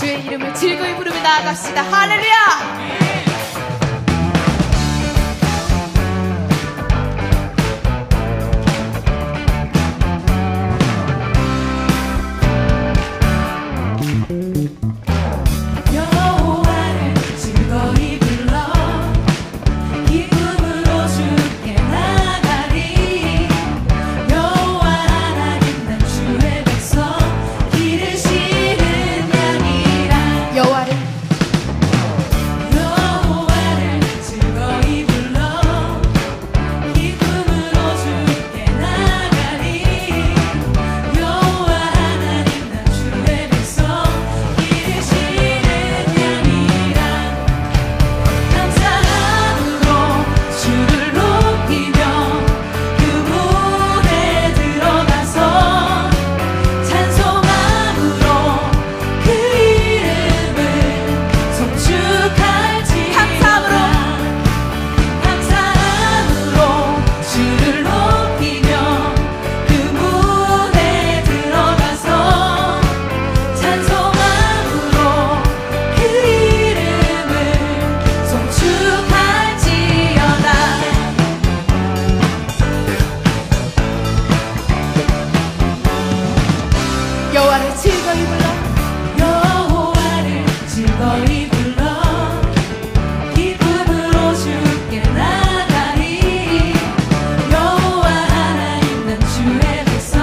주의 이름을 즐거이 부르며 나아갑시다. 할렐루야. 여호와를 즐거이 불러 여호와를 즐거이 불러 기쁨으로 주께 나가리 여호와 하나님 난 주의 백성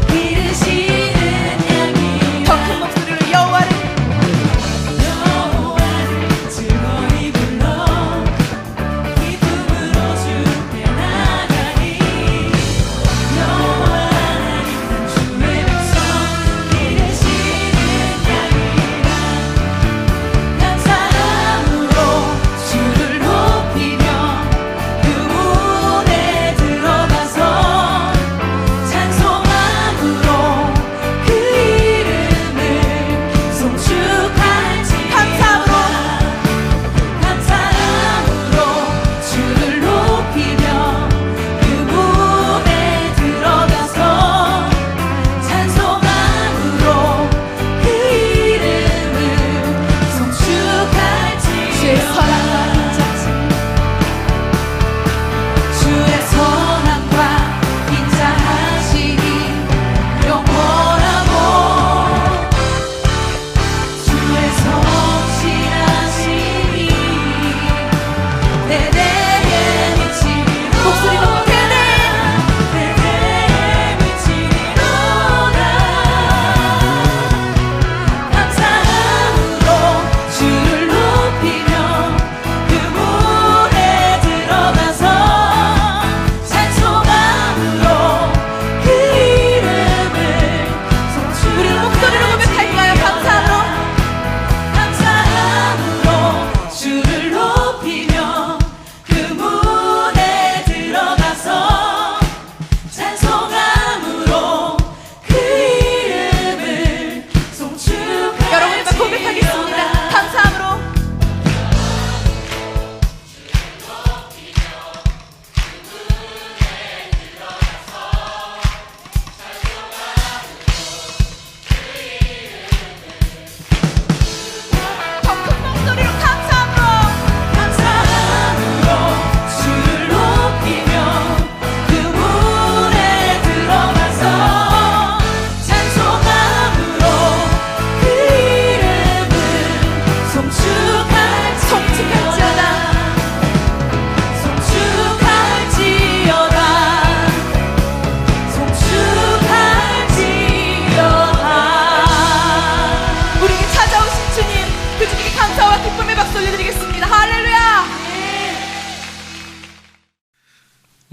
기르시는 양이라 더 큰 목소리로 여호와를 즐거이 불러 기쁨으로 주께 나가리 여호와 하나님 난 주의 백성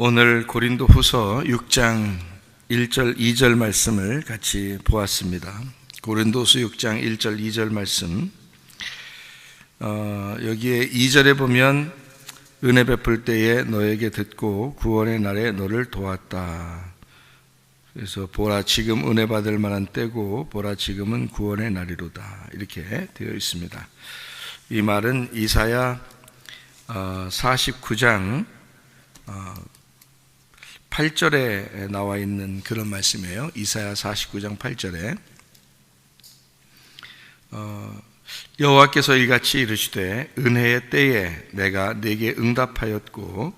오늘 고린도후서 6장 1절 2절 말씀을 같이 보았습니다. 고린도서 6장 1절 2절 말씀, 여기에 2절에 보면 은혜 베풀 때에 너에게 듣고 구원의 날에 너를 도왔다. 그래서 보라 지금 은혜 받을 만한 때고 보라 지금은 구원의 날이로다, 이렇게 되어 있습니다. 이 말은 이사야 49장 8절에 나와 있는 그런 말씀이에요. 이사야 49장 8절에 여호와께서 이같이 이르시되 은혜의 때에 내가 네게 응답하였고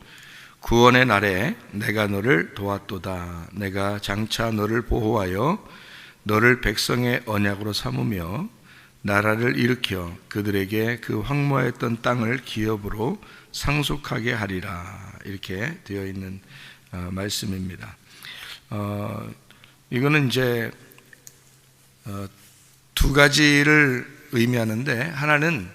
구원의 날에 내가 너를 도왔도다. 내가 장차 너를 보호하여 너를 백성의 언약으로 삼으며 나라를 일으켜 그들에게 그 황무하였던 땅을 기업으로 상속하게 하리라. 이렇게 되어 있는 말씀입니다. 이거는 이제 두 가지를 의미하는데, 하나는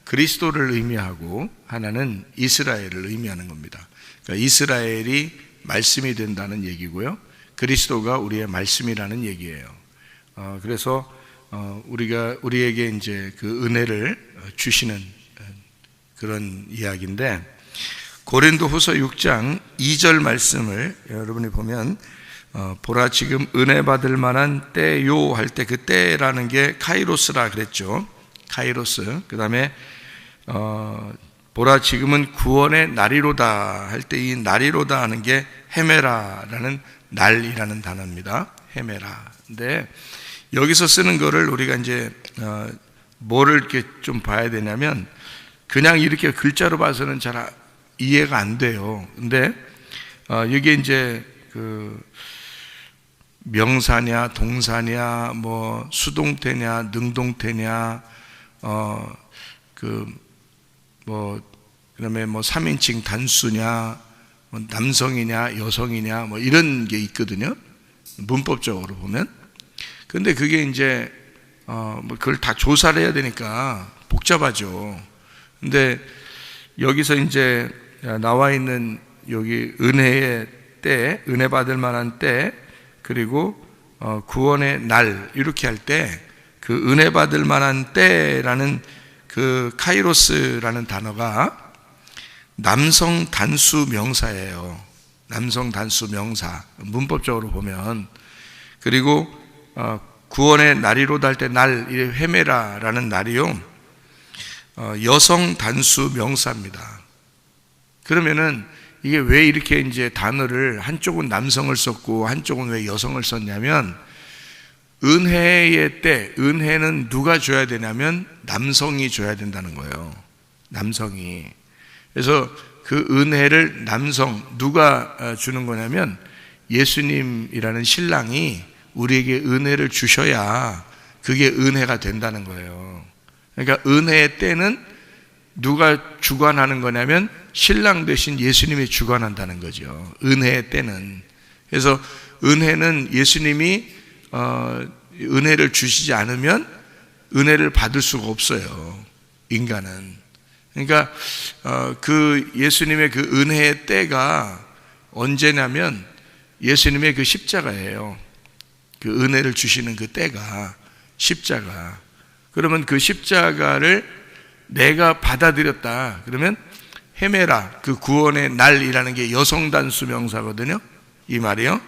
그리스도를 의미하고 하나는 이스라엘을 의미하는 겁니다. 그러니까 이스라엘이 말씀이 된다는 얘기고요, 그리스도가 우리의 말씀이라는 얘기예요. 그래서 우리에게 이제 그 은혜를 주시는 그런 이야기인데, 고린도후서 6장 2절 말씀을 여러분이 보면 보라 지금 은혜 받을 만한 때요 할 때 그 때라는 게 카이로스라 그랬죠. 카이로스. 그 다음에 보라 지금은 구원의 날이로다 할 때 이 날이로다 하는 게 헤메라라는 날이라는 단어입니다. 헤메라. 근데 여기서 쓰는 거를 우리가 이제 뭐를 이렇게 좀 봐야 되냐면, 그냥 이렇게 글자로 봐서는 잘 이해가 안 돼요. 근데 이게 이제 그 명사냐 동사냐 뭐 수동태냐 능동태냐 그다음에 뭐 3인칭 단수냐 뭐 남성이냐 여성이냐 뭐 이런 게 있거든요, 문법적으로 보면. 근데 그게 이제 뭐 그걸 다 조사를 해야 되니까 복잡하죠. 근데 여기서 이제 나와 있는 여기 은혜의 때, 은혜 받을 만한 때, 그리고 구원의 날 이렇게 할 때 그 은혜 받을 만한 때라는 그 카이로스라는 단어가 남성 단수 명사예요. 남성 단수 명사, 문법적으로 보면. 그리고 구원의 날이로다 할 때 날, 이 헤메라라는 날이요, 여성 단수 명사입니다. 그러면은 이게 왜 이렇게 이제 단어를 한쪽은 남성을 썼고 한쪽은 왜 여성을 썼냐면, 은혜의 때, 은혜는 누가 줘야 되냐면 남성이 줘야 된다는 거예요. 남성이. 그래서 그 은혜를 누가 주는 거냐면 예수님이라는 신랑이 우리에게 은혜를 주셔야 그게 은혜가 된다는 거예요. 그러니까 은혜의 때는 누가 주관하는 거냐면 신랑 대신 예수님이 주관한다는 거죠, 은혜의 때는. 그래서 은혜는 예수님이 은혜를 주시지 않으면 은혜를 받을 수가 없어요, 인간은. 그러니까 그 예수님의 그 은혜의 때가 언제냐면 예수님의 그 십자가예요. 그 은혜를 주시는 그 때가 십자가. 그러면 그 십자가를 내가 받아들였다 그러면 헤메라, 그 구원의 날이라는 게 여성 단수 명사거든요, 이 말이요.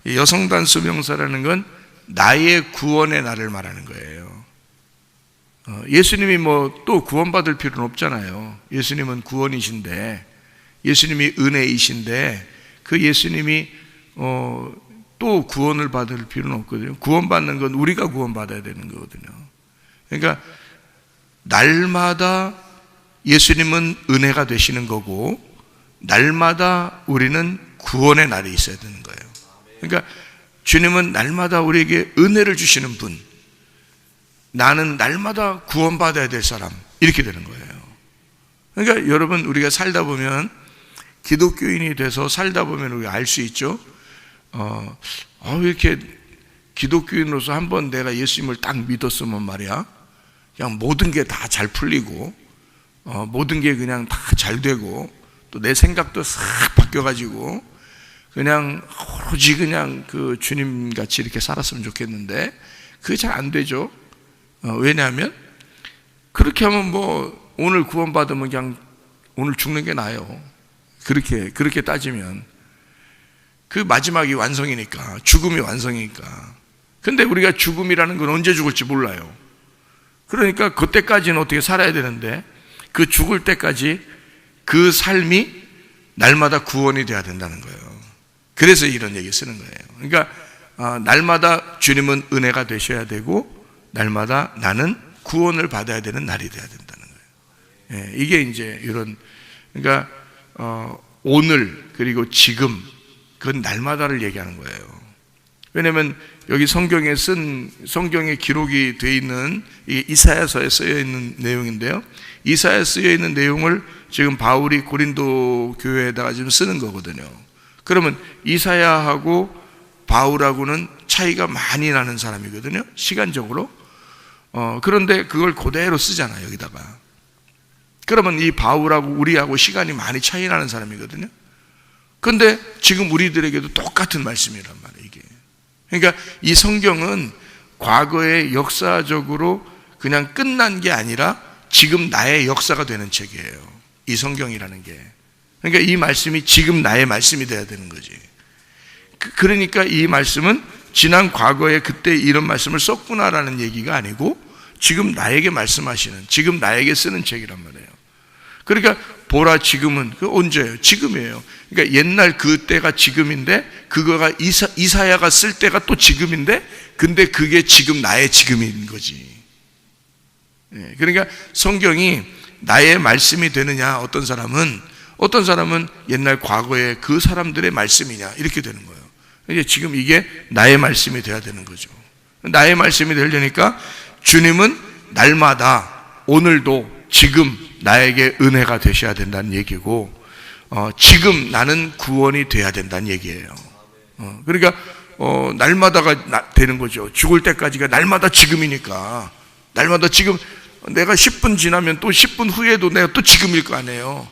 이 여성 단수 명사라는 건 나의 구원의 날을 말하는 거예요. 예수님이 뭐 또 구원받을 필요는 없잖아요. 예수님은 구원이신데, 예수님이 은혜이신데 그 예수님이 또 구원을 받을 필요는 없거든요. 구원받는 건 우리가 구원받아야 되는 거거든요. 그러니까 날마다 예수님은 은혜가 되시는 거고, 날마다 우리는 구원의 날이 있어야 되는 거예요. 그러니까 주님은 날마다 우리에게 은혜를 주시는 분, 나는 날마다 구원받아야 될 사람, 이렇게 되는 거예요. 그러니까 여러분, 우리가 살다 보면, 기독교인이 돼서 살다 보면 우리가 알 수 있죠. 이렇게 기독교인으로서 한번 내가 예수님을 딱 믿었으면 말이야, 그냥 모든 게 다 잘 풀리고, 모든 게 그냥 다 잘 되고, 또 내 생각도 싹 바뀌어가지고, 그냥 오로지 그냥 그 주님 같이 이렇게 살았으면 좋겠는데, 그게 잘 안 되죠. 왜냐하면 그렇게 하면 뭐 오늘 구원받으면 그냥 오늘 죽는 게 나아요. 그렇게 따지면 그 마지막이 완성이니까, 죽음이 완성이니까. 근데 우리가 죽음이라는 건 언제 죽을지 몰라요. 그러니까 그때까지는 어떻게 살아야 되는데, 그 죽을 때까지 그 삶이 날마다 구원이 돼야 된다는 거예요. 그래서 이런 얘기 쓰는 거예요. 그러니까 날마다 주님은 은혜가 되셔야 되고, 날마다 나는 구원을 받아야 되는 날이 돼야 된다는 거예요. 예, 이게 이제 이런, 그러니까 오늘 그리고 지금, 그건 날마다를 얘기하는 거예요. 왜냐하면 여기 성경에 기록이 되어 있는 이 이사야서에 쓰여 있는 내용인데요, 이사야에 쓰여 있는 내용을 지금 바울이 고린도 교회에다가 지금 쓰는 거거든요. 그러면 이사야하고 바울하고는 차이가 많이 나는 사람이거든요, 시간적으로. 그런데 그걸 그대로 쓰잖아요, 여기다가. 그러면 이 바울하고 우리하고 시간이 많이 차이 나는 사람이거든요. 그런데 지금 우리들에게도 똑같은 말씀이란 말이에요, 이게. 그러니까 이 성경은 과거에 역사적으로 그냥 끝난 게 아니라 지금 나의 역사가 되는 책이에요, 이 성경이라는 게. 그러니까 이 말씀이 지금 나의 말씀이 돼야 되는 거지. 그러니까 이 말씀은 지난 과거에 그때 이런 말씀을 썼구나라는 얘기가 아니고 지금 나에게 말씀하시는, 지금 나에게 쓰는 책이란 말이에요. 그러니까 보라 지금은, 그 언제예요? 지금이에요. 그러니까 옛날 그 때가 지금인데, 그거가 이사야가 쓸 때가 또 지금인데, 근데 그게 지금 나의 지금인 거지. 그러니까 성경이 나의 말씀이 되느냐, 어떤 사람은 옛날 과거에 그 사람들의 말씀이냐, 이렇게 되는 거예요. 이제 지금 이게 나의 말씀이 돼야 되는 거죠. 나의 말씀이 되려니까 주님은 날마다, 오늘도, 지금 나에게 은혜가 되셔야 된다는 얘기고, 지금 나는 구원이 돼야 된다는 얘기예요. 그러니까 날마다가 되는 거죠. 죽을 때까지가 날마다 지금이니까, 날마다 지금, 내가 10분 지나면 또 10분 후에도 내가 또 지금일 거 아니에요.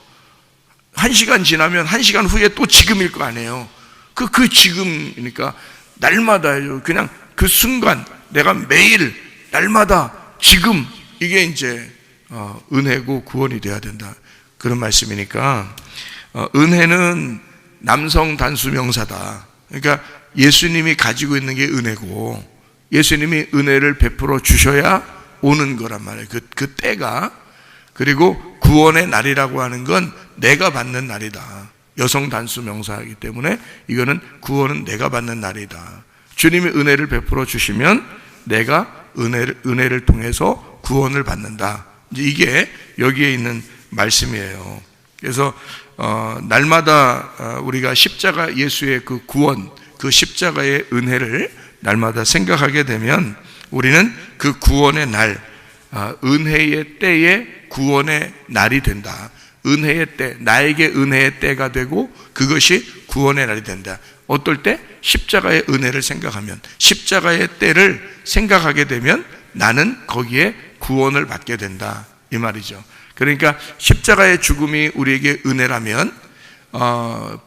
1시간 지나면 1시간 후에 또 지금일 거 아니에요. 그 지금이니까 날마다요. 그냥 그 순간, 내가 매일 날마다 지금, 이게 이제 은혜고 구원이 돼야 된다, 그런 말씀이니까, 은혜는 남성 단수 명사다. 그러니까 예수님이 가지고 있는 게 은혜고, 예수님이 은혜를 베풀어 주셔야 오는 거란 말이에요, 그 때가. 그리고 구원의 날이라고 하는 건 내가 받는 날이다. 여성 단수 명사이기 때문에 이거는 구원은 내가 받는 날이다. 주님이 은혜를 베풀어 주시면 내가 은혜를 통해서 구원을 받는다. 이게 여기에 있는 말씀이에요. 그래서 날마다 우리가 십자가 예수의 그 구원, 그 십자가의 은혜를 날마다 생각하게 되면 우리는 그 구원의 날, 은혜의 때에 구원의 날이 된다. 은혜의 때, 나에게 은혜의 때가 되고 그것이 구원의 날이 된다. 어떨 때? 십자가의 은혜를 생각하면, 십자가의 때를 생각하게 되면 나는 거기에 구원을 받게 된다, 이 말이죠. 그러니까 십자가의 죽음이 우리에게 은혜라면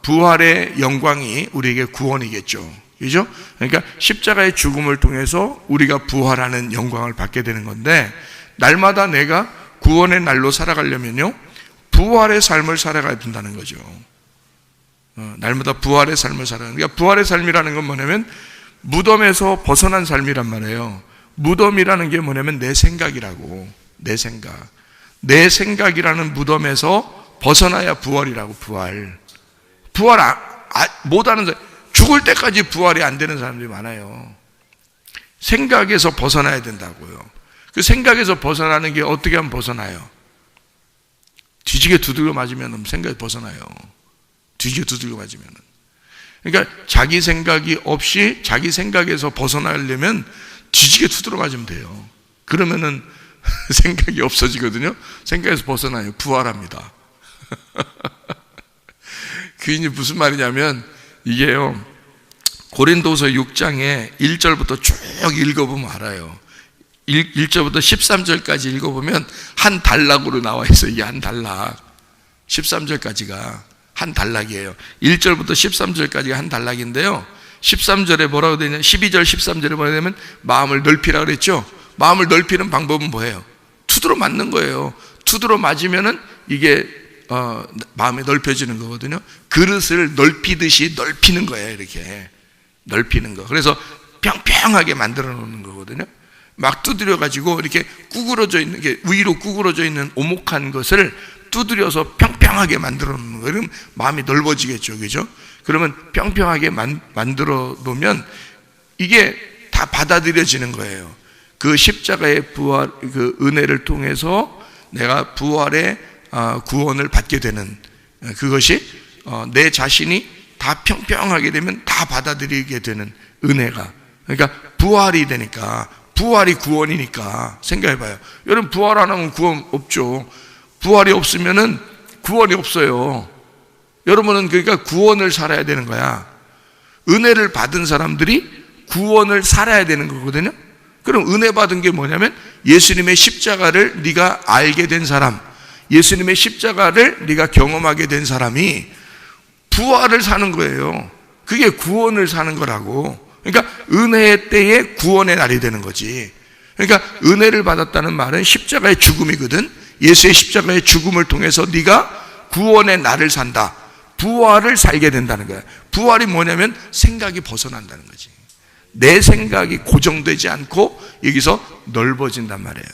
부활의 영광이 우리에게 구원이겠죠. 그죠? 그러니까 십자가의 죽음을 통해서 우리가 부활하는 영광을 받게 되는 건데, 날마다 내가 구원의 날로 살아가려면요, 부활의 삶을 살아가야 된다는 거죠. 날마다 부활의 삶을 살아가는. 그러니까 부활의 삶이라는 건 뭐냐면 무덤에서 벗어난 삶이란 말이에요. 무덤이라는 게 뭐냐면 내 생각이라고. 내 생각. 내 생각이라는 무덤에서 벗어나야 부활이라고. 부활 못하는 사람, 죽을 때까지 부활이 안 되는 사람들이 많아요. 생각에서 벗어나야 된다고요. 그 생각에서 벗어나는 게 어떻게 하면 벗어나요? 뒤지게 두들겨 맞으면 생각이 벗어나요. 뒤지게 두들겨 맞으면. 그러니까 자기 생각이 없이 자기 생각에서 벗어나려면 뒤지게 두들겨 맞으면 돼요. 그러면은 생각이 없어지거든요. 생각에서 벗어나요. 부활합니다. 그게 이제 무슨 말이냐면, 이게요, 고린도서 6장에 1절부터 쭉 읽어보면 알아요. 1절부터 13절까지 읽어보면 한 단락으로 나와 있어요. 이게 한 단락. 13절까지가 한 단락이에요. 1절부터 13절까지가 한 단락인데요, 13절에 뭐라고 되냐, 12절 13절에 뭐라고 되냐면 마음을 넓히라 그랬죠. 마음을 넓히는 방법은 뭐예요? 투드러 맞는 거예요. 투드러 맞으면은 이게 마음이 넓혀지는 거거든요. 그릇을 넓히듯이 넓히는 거예요. 이렇게 넓히는 거. 그래서 평평하게 만들어 놓는 거거든요. 막 두드려 가지고 이렇게 구부러져 있는 게, 위로 구부러져 있는 오목한 것을 두드려서 평평하게 만들어 놓는 거예요. 그럼 마음이 넓어지겠죠, 그죠? 그러면 평평하게 만들어 놓으면 이게 다 받아들여지는 거예요. 그 십자가의 부활, 그 은혜를 통해서 내가 부활의 구원을 받게 되는, 그것이 내 자신이 다 평평하게 되면 다 받아들이게 되는 은혜가, 그러니까 부활이 되니까, 부활이 구원이니까. 생각해봐요. 여러분, 부활 안 하면 구원 없죠. 부활이 없으면은 구원이 없어요. 여러분은 그러니까 구원을 살아야 되는 거야. 은혜를 받은 사람들이 구원을 살아야 되는 거거든요. 그럼 은혜 받은 게 뭐냐면 예수님의 십자가를 네가 알게 된 사람, 예수님의 십자가를 네가 경험하게 된 사람이 부활을 사는 거예요. 그게 구원을 사는 거라고. 그러니까 은혜의 때에 구원의 날이 되는 거지. 그러니까 은혜를 받았다는 말은 십자가의 죽음이거든. 예수의 십자가의 죽음을 통해서 네가 구원의 날을 산다. 부활을 살게 된다는 거야. 부활이 뭐냐면 생각이 벗어난다는 거지. 내 생각이 고정되지 않고 여기서 넓어진단 말이에요.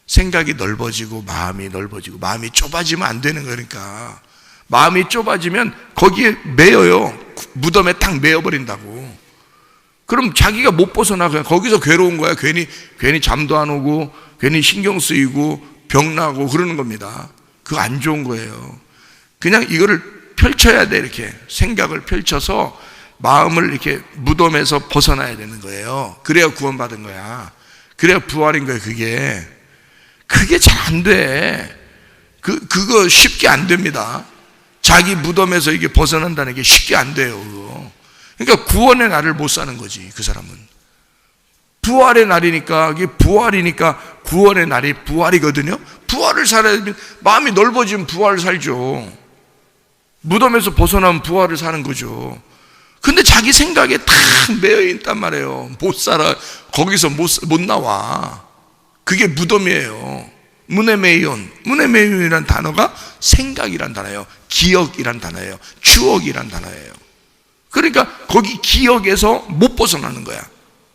생각이 넓어지고 마음이 넓어지고, 마음이 좁아지면 안 되는 거니까. 마음이 좁아지면 거기에 매여요. 무덤에 딱 매여버린다고. 그럼 자기가 못 벗어나. 그냥 거기서 괴로운 거야. 괜히 잠도 안 오고, 괜히 신경 쓰이고, 병나고 그러는 겁니다. 그거 안 좋은 거예요. 그냥 이거를 펼쳐야 돼. 이렇게 생각을 펼쳐서 마음을 이렇게 무덤에서 벗어나야 되는 거예요. 그래야 구원받은 거야. 그래야 부활인 거예요. 그게 잘 안 돼. 그거 쉽게 안 됩니다. 자기 무덤에서 이게 벗어난다는 게 쉽게 안 돼요. 그거. 그러니까 구원의 날을 못 사는 거지. 그 사람은 부활의 날이니까, 이게 부활이니까 구원의 날이 부활이거든요. 부활을 살아야 되면, 마음이 넓어지면 부활을 살죠. 무덤에서 벗어나면 부활을 사는 거죠. 근데 자기 생각에 탁 매여 있단 말이에요. 못 살아. 거기서 못 나와. 그게 무덤이에요. 문에메이온이란 단어가 생각이란 단어예요. 기억이란 단어예요. 추억이란 단어예요. 그러니까 거기 기억에서 못 벗어나는 거야.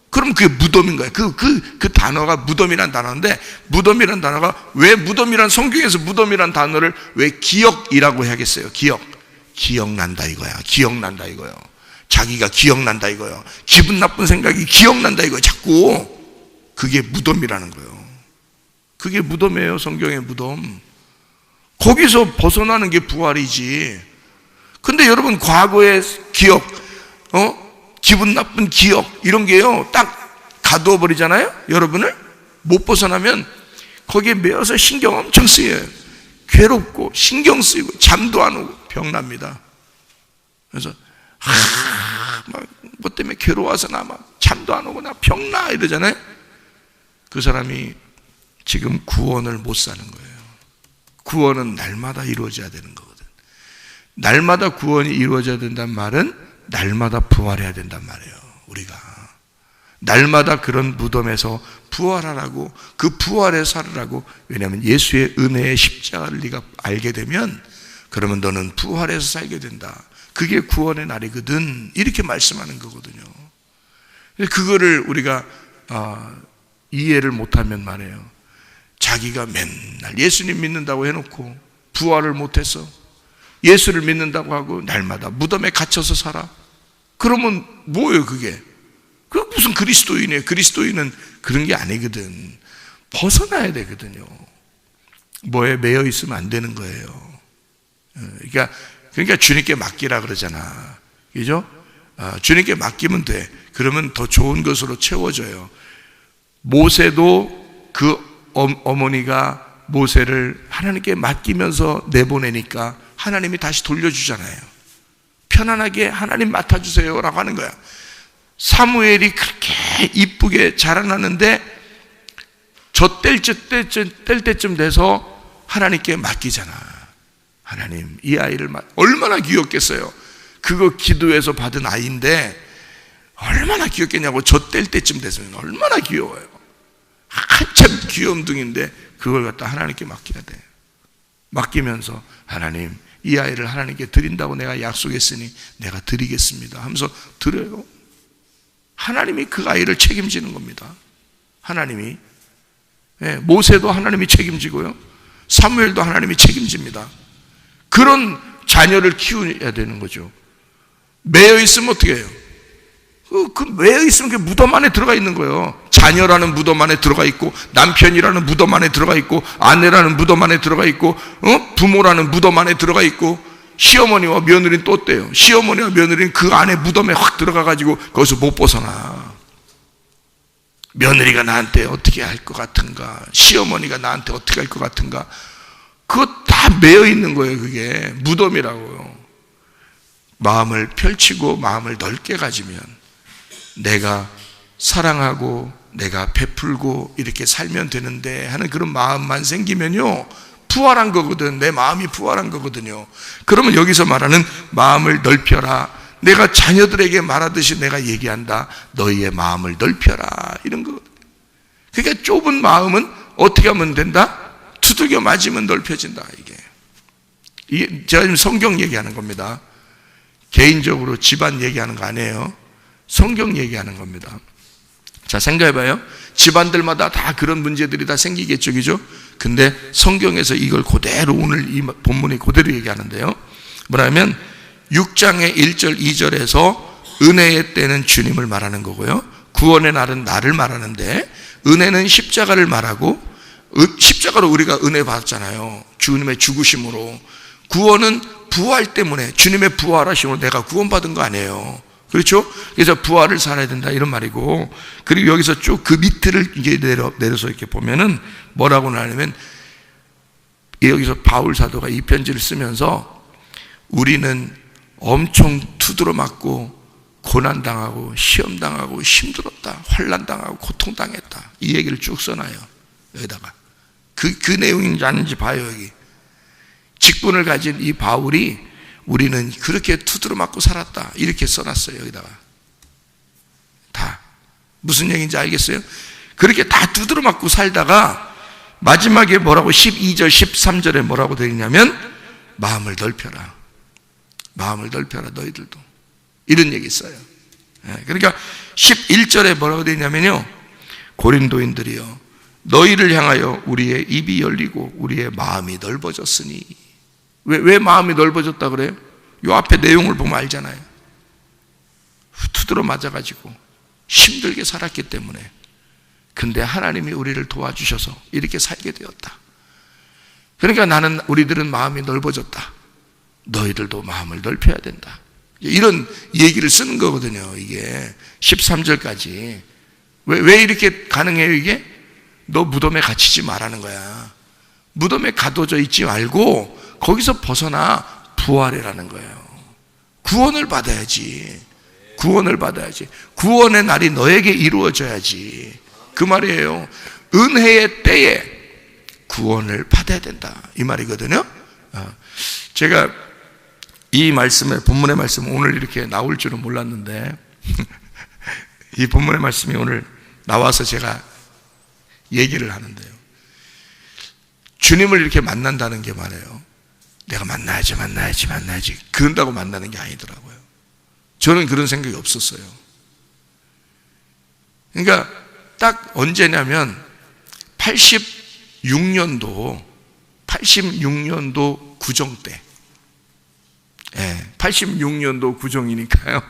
그럼 그게 무덤인 거야. 그 단어가 무덤이란 단어인데, 무덤이란 단어가 왜 무덤이란, 성경에서 무덤이란 단어를 왜 기억이라고 하겠어요? 기억난다 이거야. 기억난다 이거요. 자기가 기억난다 이거요. 기분 나쁜 생각이 기억난다 이거요. 자꾸. 그게 무덤이라는 거예요. 그게 무덤이에요. 성경의 무덤. 거기서 벗어나는 게 부활이지. 근데 여러분, 과거의 기억, 기분 나쁜 기억, 이런 게요, 딱 가두어 버리잖아요. 여러분을 못 벗어나면 거기에 매여서 신경 엄청 쓰여요. 괴롭고 신경 쓰이고 잠도 안 오고 병납니다. 그래서 뭐 때문에 괴로워서 나 막 잠도 안 오고 나 병나 이러잖아요. 그 사람이 지금 구원을 못 사는 거예요. 구원은 날마다 이루어져야 되는 거거든. 날마다 구원이 이루어져야 된다는 말은 날마다 부활해야 된단 말이에요. 우리가 날마다 그런 무덤에서 부활하라고, 그 부활에 살으라고. 왜냐하면 예수의 은혜의 십자가를 네가 알게 되면 그러면 너는 부활해서 살게 된다. 그게 구원의 날이거든. 이렇게 말씀하는 거거든요. 그거를 우리가 이해를 못하면 말이에요, 자기가 맨날 예수님 믿는다고 해놓고 부활을 못해서 예수를 믿는다고 하고 날마다 무덤에 갇혀서 살아. 그러면 뭐예요 그게? 그 무슨 그리스도인이에요. 그리스도인은 그런 게 아니거든. 벗어나야 되거든요. 뭐에 매여 있으면 안 되는 거예요. 그러니까 주님께 맡기라 그러잖아. 그죠? 주님께 맡기면 돼. 그러면 더 좋은 것으로 채워져요. 모세도 그 어머니가 모세를 하나님께 맡기면서 내보내니까 하나님이 다시 돌려주잖아요. 편안하게 하나님 맡아주세요 라고 하는 거야. 사무엘이 그렇게 이쁘게 자라나는데 저 뗄 때쯤 돼서 하나님께 맡기잖아. 하나님, 이 아이를 얼마나 귀엽겠어요. 그거 기도해서 받은 아이인데 얼마나 귀엽겠냐고. 저 뗄 때쯤 됐으면 얼마나 귀여워요. 한참 귀염둥인데 그걸 갖다 하나님께 맡겨야 돼. 맡기면서 하나님, 이 아이를 하나님께 드린다고 내가 약속했으니 내가 드리겠습니다 하면서 드려요. 하나님이 그 아이를 책임지는 겁니다. 하나님이. 모세도 하나님이 책임지고요, 사무엘도 하나님이 책임집니다. 그런 자녀를 키워야 되는 거죠. 매여 있으면 어떻게 해요? 그 매여 있으면 그 무덤 안에 들어가 있는 거예요. 자녀라는 무덤 안에 들어가 있고, 남편이라는 무덤 안에 들어가 있고, 아내라는 무덤 안에 들어가 있고, 부모라는 무덤 안에 들어가 있고, 시어머니와 며느리는 또 어때요? 시어머니와 며느리는 그 안에 무덤에 확 들어가가지고 거기서 못 벗어나. 며느리가 나한테 어떻게 할 것 같은가, 시어머니가 나한테 어떻게 할 것 같은가, 그거 다 매여 있는 거예요. 그게 무덤이라고요. 마음을 펼치고 마음을 넓게 가지면, 내가 사랑하고 내가 베풀고 이렇게 살면 되는데 하는 그런 마음만 생기면요, 부활한 거거든. 내 마음이 부활한 거거든요. 그러면 여기서 말하는 마음을 넓혀라, 내가 자녀들에게 말하듯이 내가 얘기한다. 너희의 마음을 넓혀라, 이런 거거든. 그러니까 좁은 마음은 어떻게 하면 된다? 두들겨 맞으면 넓혀진다. 이게 제가 지금 성경 얘기하는 겁니다. 개인적으로 집안 얘기하는 거 아니에요. 성경 얘기하는 겁니다. 자, 생각해봐요. 집안들마다 다 그런 문제들이 다 생기겠죠, 그죠? 근데 성경에서 이걸 그대로, 오늘 이 본문이 그대로 얘기하는데요. 뭐냐면 6장의 1절 2절에서 은혜의 때는 주님을 말하는 거고요, 구원의 날은 나를 말하는데, 은혜는 십자가를 말하고, 십자가로 우리가 은혜 받았잖아요. 주님의 죽으심으로. 구원은 부활 때문에, 주님의 부활하심으로 내가 구원받은 거 아니에요. 그렇죠? 그래서 부활을 살아야 된다, 이런 말이고, 그리고 여기서 쭉 그 밑을 이제 내려서 이렇게 보면은 뭐라고 하냐면, 여기서 바울 사도가 이 편지를 쓰면서 우리는 엄청 두드러 맞고 고난당하고 시험당하고 힘들었다, 환난당하고 고통당했다, 이 얘기를 쭉 써놔요. 여기다가 그 내용인지 아닌지 봐요. 여기 직분을 가진 이 바울이 우리는 그렇게 두드러 맞고 살았다, 이렇게 써놨어요. 여기다가 다 무슨 얘기인지 알겠어요? 그렇게 다 두드러 맞고 살다가 마지막에 뭐라고 12절 13절에 뭐라고 되어 있냐면, 마음을 넓혀라 너희들도, 이런 얘기 있어요. 그러니까 11절에 뭐라고 되어 있냐면요, 고린도인들이여 너희를 향하여 우리의 입이 열리고 우리의 마음이 넓어졌으니. 왜 마음이 넓어졌다 그래요? 요 앞에 내용을 보면 알잖아요. 두드러 맞아가지고 힘들게 살았기 때문에. 근데 하나님이 우리를 도와주셔서 이렇게 살게 되었다. 그러니까 우리들은 마음이 넓어졌다. 너희들도 마음을 넓혀야 된다. 이런 얘기를 쓰는 거거든요. 이게 13절까지. 왜 이렇게 가능해요? 이게 너 무덤에 갇히지 말라는 거야. 무덤에 가둬져 있지 말고 거기서 벗어나 부활해라는 거예요. 구원을 받아야지. 구원의 날이 너에게 이루어져야지, 그 말이에요. 은혜의 때에 구원을 받아야 된다, 이 말이거든요. 제가 이 본문의 말씀 오늘 이렇게 나올 줄은 몰랐는데 이 본문의 말씀이 오늘 나와서 제가 얘기를 하는데요, 주님을 이렇게 만난다는 게 말이에요, 내가 만나야지 그런다고 만나는 게 아니더라고요. 저는 그런 생각이 없었어요. 그러니까 딱 언제냐면 86년도 구정 때. 86년도 구정이니까요.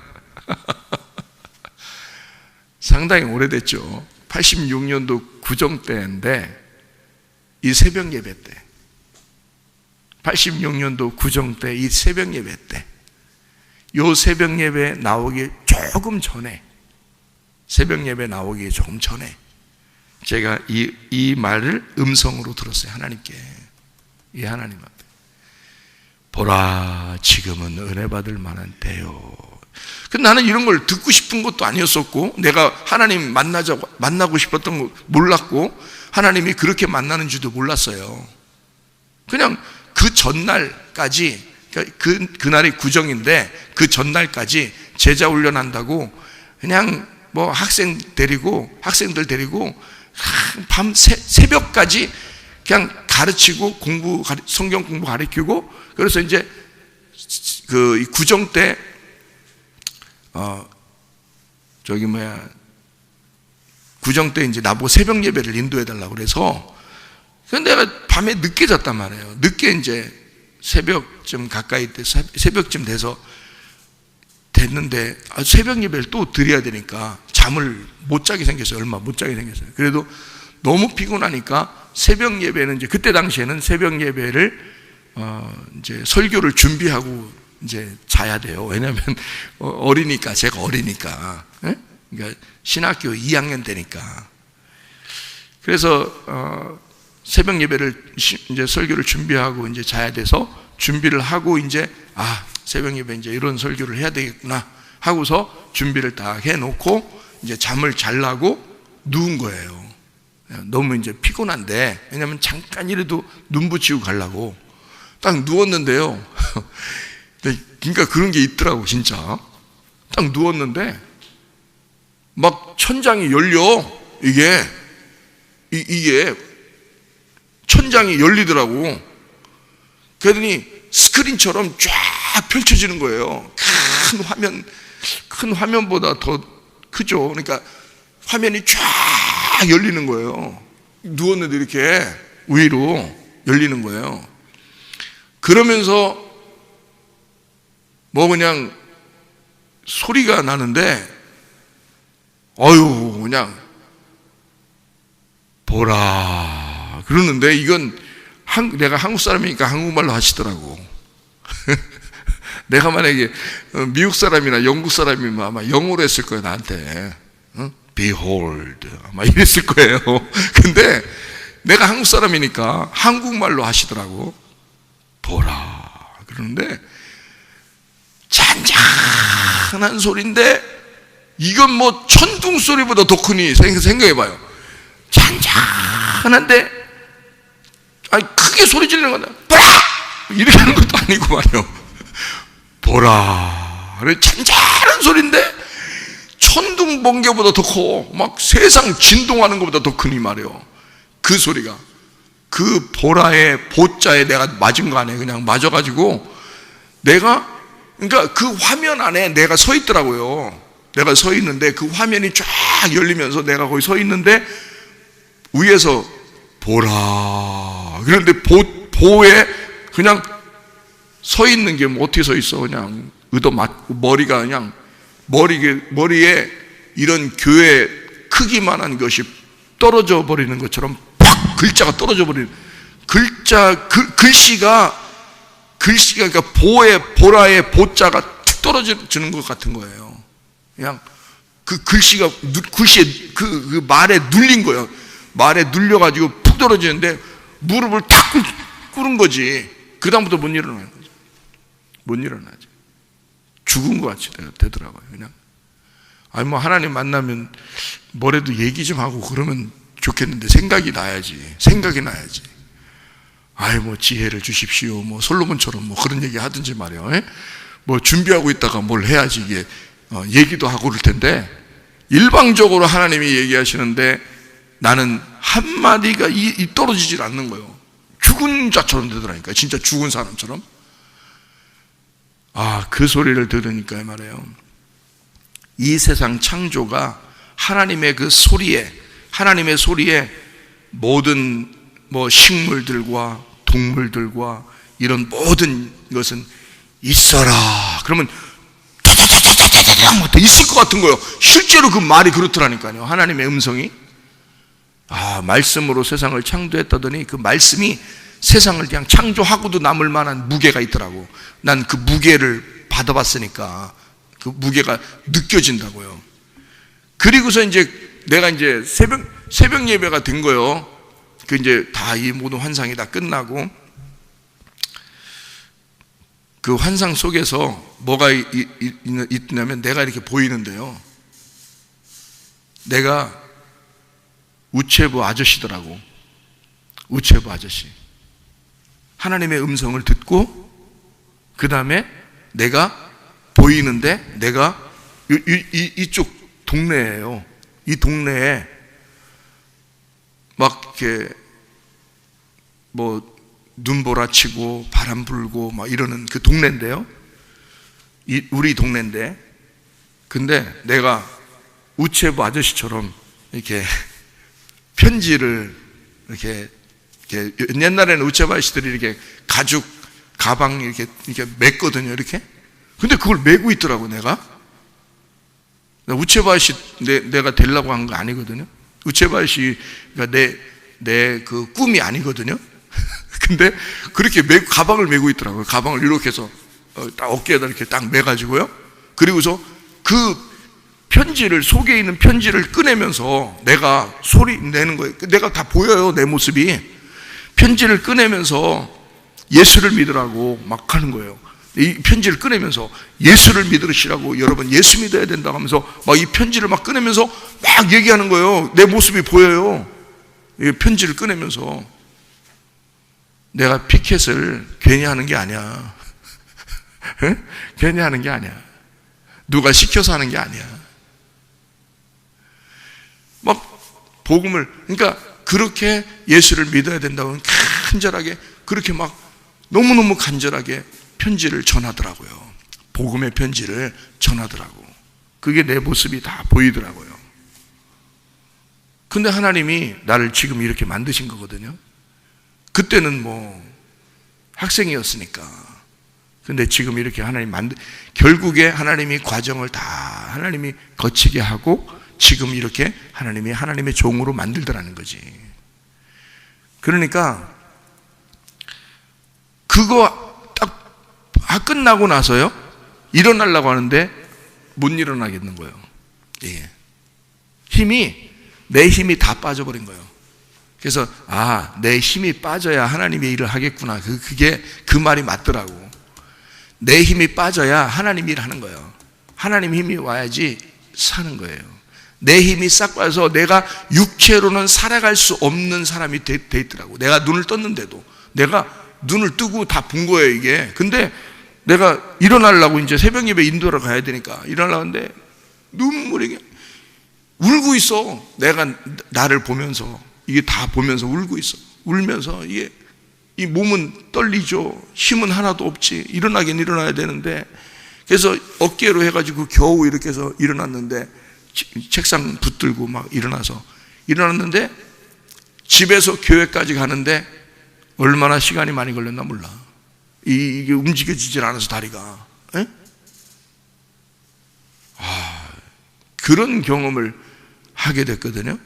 상당히 오래됐죠. 86년도 구정 때인데, 이 새벽 예배 때, 86년도 구정 때 이 새벽 예배 때, 요 새벽 예배 나오기 조금 전에, 제가 이 말을 음성으로 들었어요. 하나님께. 이 하나님 앞에. 보라, 지금은 은혜 받을 만한 때요. 근데 나는 이런 걸 듣고 싶은 것도 아니었었고, 내가 하나님 만나고 싶었던 거 몰랐고, 하나님이 그렇게 만나는 줄도 몰랐어요. 그냥 그 전날까지, 그날이 구정인데 그 전날까지 제자 훈련한다고 그냥 뭐 학생들 데리고 밤 새벽까지 그냥 가르치고 성경 공부 가르치고, 그래서 이제 그 구정 때 구정 때 이제 나보고 새벽 예배를 인도해 달라고 그래서, 근데 내가 밤에 늦게 잤단 말이에요. 늦게 이제 새벽쯤 가까이 때, 새벽쯤 돼서 됐는데 새벽 예배를 또 드려야 되니까 잠을 못 자게 생겼어요. 얼마 못 자게 생겼어요. 그래도 너무 피곤하니까 새벽 예배는 이제 그때 당시에는 새벽 예배를 이제 설교를 준비하고 이제 자야 돼요. 왜냐하면 어리니까, 제가 어리니까. 예? 그러니까 신학교 2학년 되니까. 그래서 새벽 예배를 이제 설교를 준비하고 이제 자야 돼서 준비를 하고 이제 새벽 예배 이제 이런 설교를 해야 되겠구나 하고서 준비를 딱 해놓고 이제 잠을 자려고 누운 거예요. 너무 이제 피곤한데, 왜냐면 잠깐이라도 눈 붙이고 가려고 딱 누웠는데요. 그러니까 그런 게 있더라고, 진짜. 딱 누웠는데 막 천장이 열려. 이게 천장이 열리더라고. 그러더니 스크린처럼 쫙 펼쳐지는 거예요. 큰 화면보다 더 크죠. 그러니까 화면이 쫙 열리는 거예요. 누웠는데 이렇게 위로 열리는 거예요. 그러면서 뭐 그냥 소리가 나는데, 그냥 보라 그러는데, 이건 내가 한국 사람이니까 한국말로 하시더라고. 내가 만약에 미국 사람이나 영국 사람이면 아마 영어로 했을 거예요, 나한테. Behold 아마 이랬을 거예요. 근데 내가 한국 사람이니까 한국말로 하시더라고. 보라 그러는데 잔잔한 소리인데, 이건 뭐 천둥 소리보다 더 크니 생각해봐요. 잔잔한데 크게 소리 지르는 거다. 보라! 이렇게 하는 것도 아니고 말이요. 보라. 잔잔한 소리인데 천둥 번개보다 더 커. 막 세상 진동하는 것보다 더 크니 말이요. 그 소리가. 그 보라의 보자에 내가 맞은 거 아니에요. 그냥 맞아가지고 그러니까 그 화면 안에 내가 서 있더라고요. 내가 서 있는데 그 화면이 쫙 열리면서 내가 거기 서 있는데 위에서 보라. 그런데 보에 그냥 서 있는 게 뭐 어떻게 서 있어? 그냥 맞고 머리가 그냥 머리에 이런 교회 크기만한 것이 떨어져 버리는 것처럼 팍 글자가 떨어져 버리는 글씨가 그러니까 보라의 보자가 툭 떨어지는 것 같은 거예요. 그냥 그 글씨에 그 말에 눌린 거예요. 말에 눌려가지고 푹 떨어지는데 무릎을 탁 꿇은 거지. 그 다음부터 못 일어나는 거죠. 못 일어나죠. 죽은 것 같이 되더라고요. 그냥 뭐 하나님 만나면 뭐래도 얘기 좀 하고 그러면 좋겠는데 생각이 나야지. 뭐 지혜를 주십시오. 뭐 솔로몬처럼 뭐 그런 얘기 하든지 말이요. 뭐 준비하고 있다가 뭘 해야지 이게 얘기도 하고 그럴 텐데, 일방적으로 하나님이 얘기하시는데 나는 한마디가 떨어지질 않는 거예요. 죽은 자처럼 되더라니까. 진짜 죽은 사람처럼. 그 소리를 들으니까 말이에요. 이 세상 창조가 하나님의 소리에 모든 뭐 식물들과 동물들과 이런 모든 것은 있어라. 그러면 뭐 있을 것 같은 거예요. 실제로 그 말이 그렇더라니까요. 하나님의 음성이 말씀으로 세상을 창조했다더니 그 말씀이 세상을 그냥 창조하고도 남을 만한 무게가 있더라고. 난 그 무게를 받아봤으니까 그 무게가 느껴진다고요. 그리고서 이제 내가 이제 새벽 예배가 된 거예요. 그 이제 다 이 모든 환상이 다 끝나고, 그 환상 속에서 뭐가 있냐면 내가 이렇게 보이는데요. 내가 우체부 아저씨더라고. 우체부 아저씨. 하나님의 음성을 듣고 그 다음에 내가 보이는데, 내가 이쪽 동네예요. 이 동네에 막 이렇게 뭐 눈보라치고 바람 불고 막 이러는 그 동네인데요. 우리 동네인데, 근데 내가 우체부 아저씨처럼 이렇게 편지를 이렇게 옛날에는 우체부 아저씨들이 이렇게 가죽 가방 이렇게 맸거든요. 이렇게. 근데 그걸 메고 있더라고, 내가. 우체부 아저씨 내가 되려고 한 거 아니거든요. 우체부 아저씨가 내 그 꿈이 아니거든요. 근데 그렇게 가방을 메고 있더라고요. 가방을 이렇게 해서 딱 어깨에다 이렇게 딱 매가지고요. 그리고서 그 편지를, 속에 있는 편지를 꺼내면서 내가 소리 내는 거예요. 내가 다 보여요, 내 모습이. 편지를 꺼내면서 예수를 믿으라고 막 하는 거예요. 이 편지를 꺼내면서 예수를 믿으시라고, 여러분 예수 믿어야 된다고 하면서 막 이 편지를 막 꺼내면서 막 얘기하는 거예요. 내 모습이 보여요. 이 편지를 꺼내면서. 내가 피켓을 괜히 하는 게 아니야. 괜히 하는 게 아니야. 누가 시켜서 하는 게 아니야. 막 복음을, 그러니까 그렇게 예수를 믿어야 된다고 간절하게, 그렇게 막 너무너무 간절하게 편지를 전하더라고요. 복음의 편지를 전하더라고. 그게 내 모습이 다 보이더라고요. 근데 하나님이 나를 지금 이렇게 만드신 거거든요. 그때는 뭐 학생이었으니까. 근데 지금 이렇게 하나님 결국에 하나님이 과정을 다 하나님이 거치게 하고 지금 이렇게 하나님이 하나님의 종으로 만들더라는 거지. 그러니까 그거 딱 끝나고 나서요, 일어나려고 하는데 못 일어나겠는 거예요. 예. 내 힘이 다 빠져버린 거예요. 그래서 내 힘이 빠져야 하나님의 일을 하겠구나. 그게 그 말이 맞더라고. 내 힘이 빠져야 하나님 일을 하는 거예요. 하나님 힘이 와야지 사는 거예요. 내 힘이 싹 빠져서 내가 육체로는 살아갈 수 없는 사람이 돼 있더라고. 내가 눈을 떴는데도, 내가 눈을 뜨고 다 본 거예요, 이게. 근데 내가 일어나려고 이제 새벽 예배 인도하러 가야 되니까 일어나려고 하는데 눈물이 울고 있어. 내가 나를 보면서, 이게 다 보면서 울고 있어. 울면서 이게 이 몸은 떨리죠. 힘은 하나도 없지. 일어나긴 일어나야 되는데, 그래서 어깨로 해가지고 겨우 이렇게 해서 일어났는데, 책상 붙들고 막 일어났는데 집에서 교회까지 가는데 얼마나 시간이 많이 걸렸나 몰라. 이게 움직여지질 않아서 다리가. 에? 그런 경험을 하게 됐거든요.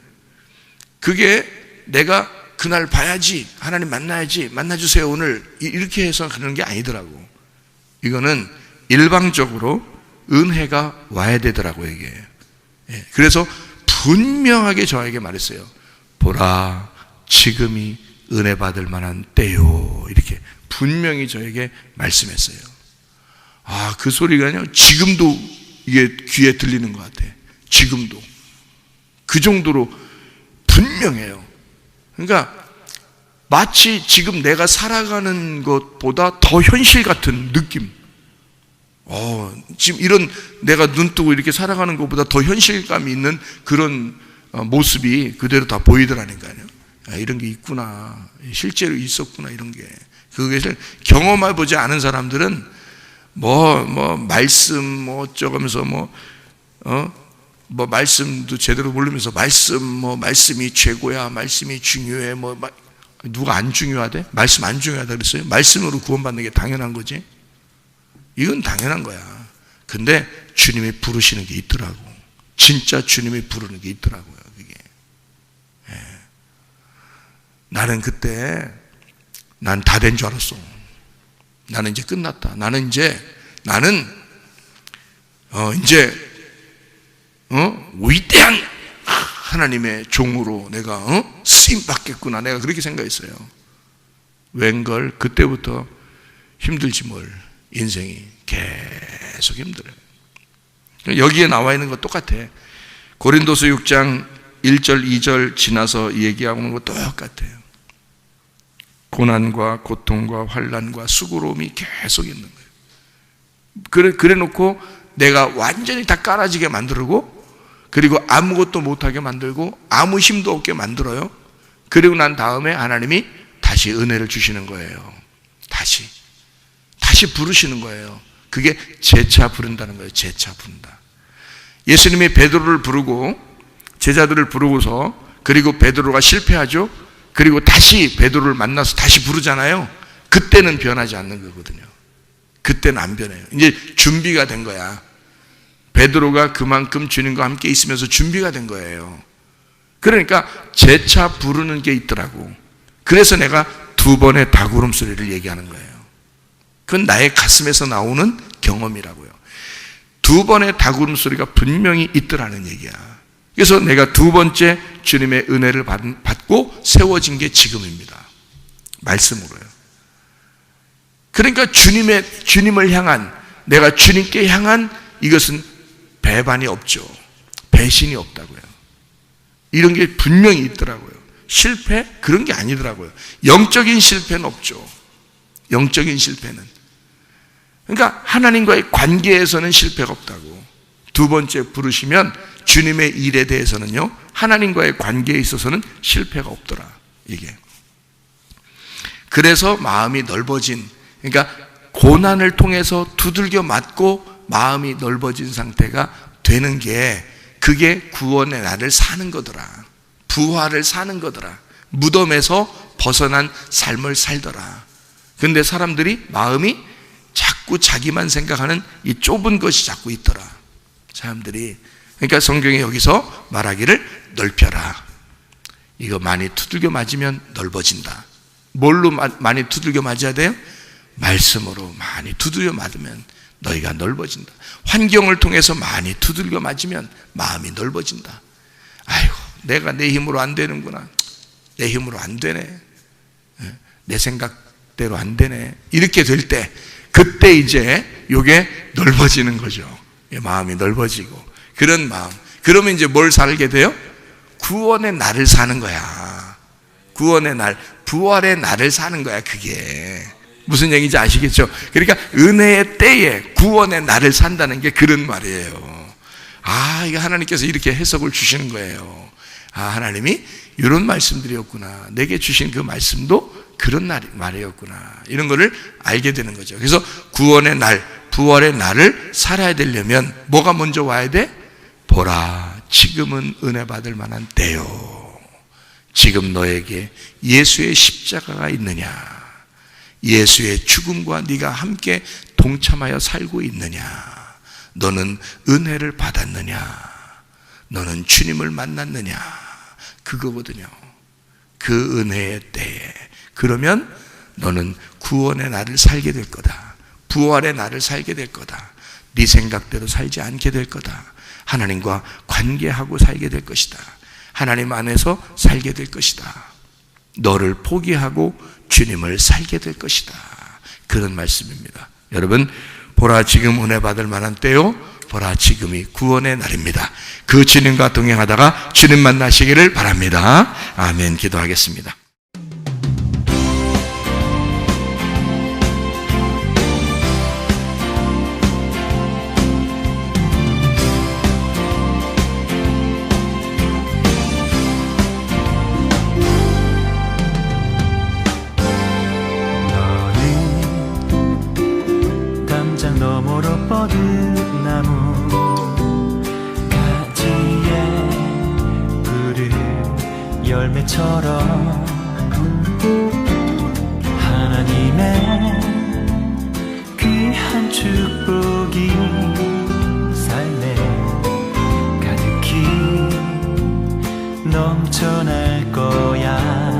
그게 내가 그날 봐야지, 하나님 만나야지, 만나주세요 오늘, 이렇게 해서 그러는 게 아니더라고. 이거는 일방적으로 은혜가 와야 되더라고요, 이게. 그래서 분명하게 저에게 말했어요. 보라, 지금이 은혜 받을 만한 때요. 이렇게 분명히 저에게 말씀했어요. 그 소리가요, 지금도 이게 귀에 들리는 것 같아. 지금도. 그 정도로 분명해요. 그러니까 마치 지금 내가 살아가는 것보다 더 현실 같은 느낌. 지금 이런 내가 눈 뜨고 이렇게 살아가는 것보다 더 현실감이 있는 그런 모습이 그대로 다 보이더라니까요. 이런 게 있구나, 실제로 있었구나, 이런 게. 그것을 경험해보지 않은 사람들은 말씀 어쩌면서 말씀도 제대로 모르면서 말씀이 최고야, 말씀이 중요해, 누가 안 중요하대? 말씀 안 중요하다 그랬어요? 말씀으로 구원받는 게 당연한 거지. 이건 당연한 거야. 근데 주님이 부르시는 게 있더라고. 진짜 주님이 부르는 게 있더라고요, 그게. 나는 그때 난 다 된 줄 알았어. 나는 이제 끝났다. 나는 이제 위대한 하나님의 종으로 내가 쓰임 받겠구나. 내가 그렇게 생각했어요. 웬걸 그때부터 힘들지 뭘. 인생이 계속 힘들어요. 여기에 나와 있는 거 똑같아. 고린도서 6장 1절 2절 지나서 얘기하는 거 똑같아요. 고난과 고통과 환난과 수고로움이 계속 있는 거예요. 그래 놓고 내가 완전히 다 깔아지게 만들고, 그리고 아무것도 못하게 만들고 아무 힘도 없게 만들어요. 그리고 난 다음에 하나님이 다시 은혜를 주시는 거예요. 다시 부르시는 거예요. 그게 재차 부른다는 거예요. 재차 부른다. 예수님이 베드로를 부르고 제자들을 부르고서, 그리고 베드로가 실패하죠. 그리고 다시 베드로를 만나서 다시 부르잖아요. 그때는 변하지 않는 거거든요. 그때는 안 변해요. 이제 준비가 된 거야. 베드로가 그만큼 주님과 함께 있으면서 준비가 된 거예요. 그러니까 재차 부르는 게 있더라고. 그래서 내가 2번의 닭울음 소리를 얘기하는 거예요. 그건 나의 가슴에서 나오는 경험이라고요. 2번의 닭울음 소리가 분명히 있더라는 얘기야. 그래서 내가 2번째 주님의 은혜를 받고 세워진 게 지금입니다. 말씀으로요. 그러니까 주님을 향한, 내가 주님께 향한 이것은 배반이 없죠. 배신이 없다고요. 이런 게 분명히 있더라고요. 실패? 그런 게 아니더라고요. 영적인 실패는 없죠. 영적인 실패는. 그러니까 하나님과의 관계에서는 실패가 없다고. 2번째 부르시면 주님의 일에 대해서는요, 하나님과의 관계에 있어서는 실패가 없더라. 이게. 그래서 마음이 넓어진, 그러니까 고난을 통해서 두들겨 맞고 마음이 넓어진 상태가 되는 게, 그게 구원의 날을 사는 거더라. 부활을 사는 거더라. 무덤에서 벗어난 삶을 살더라. 근데 사람들이 마음이 자꾸 자기만 생각하는 이 좁은 것이 자꾸 있더라. 사람들이. 그러니까 성경이 여기서 말하기를 넓혀라. 이거 많이 두들겨 맞으면 넓어진다. 뭘로 많이 두들겨 맞아야 돼요? 말씀으로 많이 두들겨 맞으면 너희가 넓어진다. 환경을 통해서 많이 두들겨 맞으면 마음이 넓어진다. 아이고, 내가 내 힘으로 안 되는구나. 내 힘으로 안 되네. 내 생각대로 안 되네. 이렇게 될 때, 그때 이제 이게 넓어지는 거죠. 마음이 넓어지고. 그런 마음. 그러면 이제 뭘 살게 돼요? 구원의 날을 사는 거야. 구원의 날, 부활의 날을 사는 거야, 그게. 무슨 얘기인지 아시겠죠? 그러니까 은혜의 때에 구원의 날을 산다는 게 그런 말이에요. 아, 이게 하나님께서 이렇게 해석을 주시는 거예요. 아, 하나님이 이런 말씀들이었구나. 내게 주신 그 말씀도 그런 말이었구나. 이런 거를 알게 되는 거죠. 그래서 구원의 날, 부활의 날을 살아야 되려면 뭐가 먼저 와야 돼? 보라, 지금은 은혜 받을 만한 때요. 지금 너에게 예수의 십자가가 있느냐? 예수의 죽음과 네가 함께 동참하여 살고 있느냐? 너는 은혜를 받았느냐? 너는 주님을 만났느냐? 그거거든요. 그 은혜의 때에. 그러면 너는 구원의 날을 살게 될 거다. 부활의 날을 살게 될 거다. 네 생각대로 살지 않게 될 거다. 하나님과 관계하고 살게 될 것이다. 하나님 안에서 살게 될 것이다. 너를 포기하고 주님을 살게 될 것이다. 그런 말씀입니다. 여러분, 보라 지금 은혜 받을 만한 때요. 보라 지금이 구원의 날입니다. 그 주님과 동행하다가 주님 만나시기를 바랍니다. 아멘. 기도하겠습니다. 너머로 뻗은 나무 가지에 푸른 열매처럼 하나님의 귀한 축복이 삶에 가득히 넘쳐날 거야.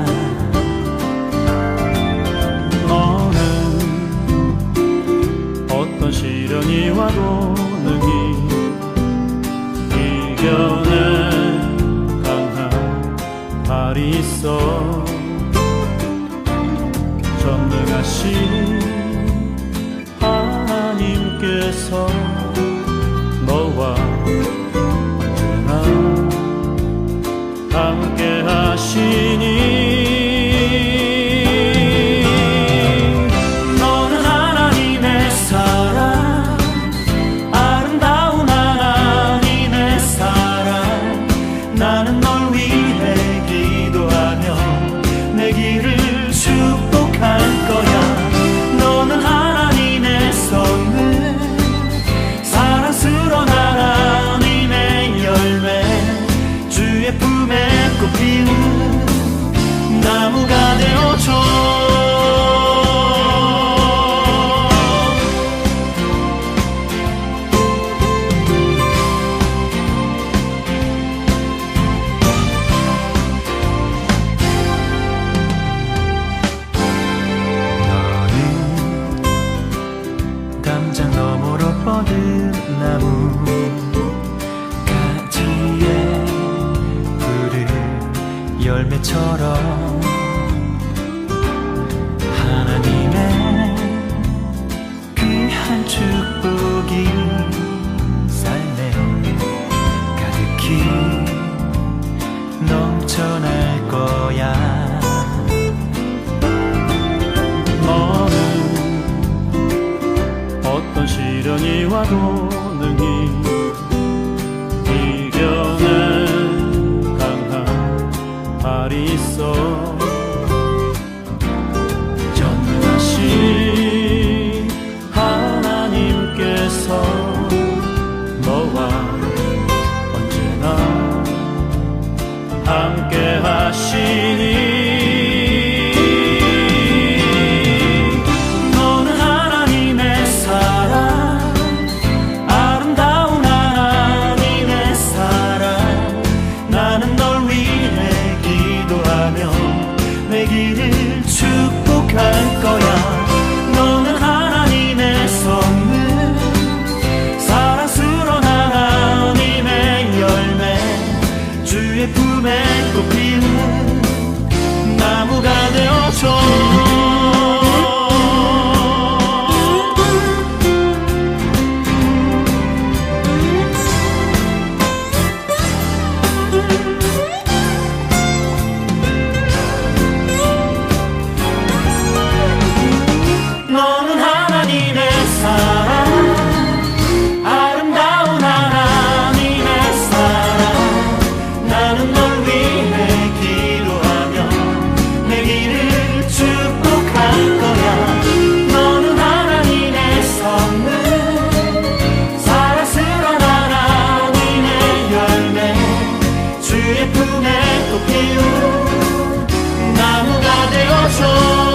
어떤 시련이 와도 능히 이겨낸 강한 발이 있어. 전능하신 하나님께서 너와 언제나 함께 하시니 나무가 되어줘. 열매처럼 하나님의 귀한 축복이 삶에 가득히 넘쳐날 거야. 너는 어떤 시련이 와도 능히 이겨낸 강한 발이 있어. 전능하신 하나님께서 너와 언제나 함께 하시니 내 길을 축복할 거야. 너는 하나님의 선물, 사랑스러운 하나님의 열매, 주의 품에 꽃 피우는 나무가 되어줘. 너는 하나님의 사랑, 아름다운 하나님의 사랑. 나는 널 위해 기도하며 내 길을 축복할 거야. 너는 하나님의 선물, 사랑스러운 하나님의 열매, 주의 품에 꽃 피운 나무가 되어줘.